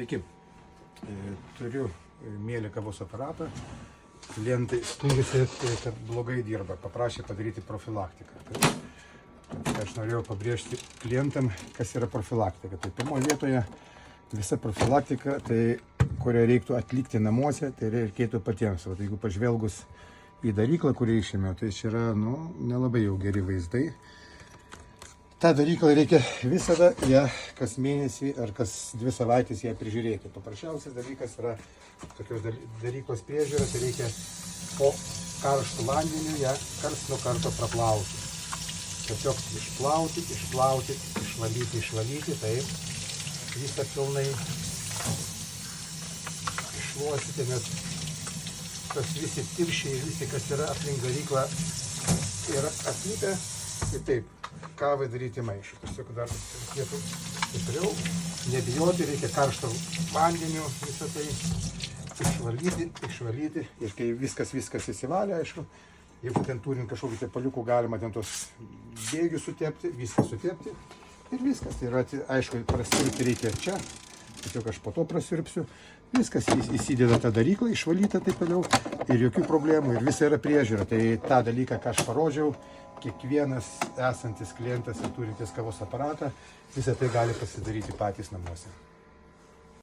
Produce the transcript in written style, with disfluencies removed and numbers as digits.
Sveiki, turiu mėly kavos aparatą, klientai skundžiasi, kad blogai dirba, paprašė padaryti profilaktiką. Tai aš norėjau pabrėžti klientam, kas yra profilaktika. Tai pirmoje vietoje visa profilaktika, kurią reiktų atlikti namuose, tai reikėtų patiems. O jeigu pažvelgus į daryklą, kurį išėmiau, tai čia yra nelabai jau geri vaizdai. Ta daryklą reikia visada kas mėnesį ar kas 2 savaitės ją prižiūrėti. Paprasčiausias dalykas yra tokios daryklos priežiūra, tai reikia po karštų vandeniu ją karts nuo karto praplauti. Tiesiog išplauti, išvalyti, taip visą pilnai iššluosite, nes tas visi tirščiai, visi kas yra aplink daryklą yra atlipę. Ir taip, kavai daryti maišą. Tiesiog dar reikėtų stipriau, nebijoti, reikia karšto vandeniu visą tai išvalyti. Ir kai viskas įsivalė, aišku, jeigu ten turint kažkokių tepaliukų, galima ten tos bėgių sutepti, viską sutepti ir viskas. Tai yra, aišku, prasirpti reikia čia, tiesiog aš po to prasirpsiu. Viskas įsideda tą daryklą, išvalyta taip toliau ir jokių problemų ir visa yra priežiūra. Tai tą dalyką, ką aš parodžiau, kiekvienas esantis klientas ir turintis kavos aparatą, visą tai gali pasidaryti patys namuose.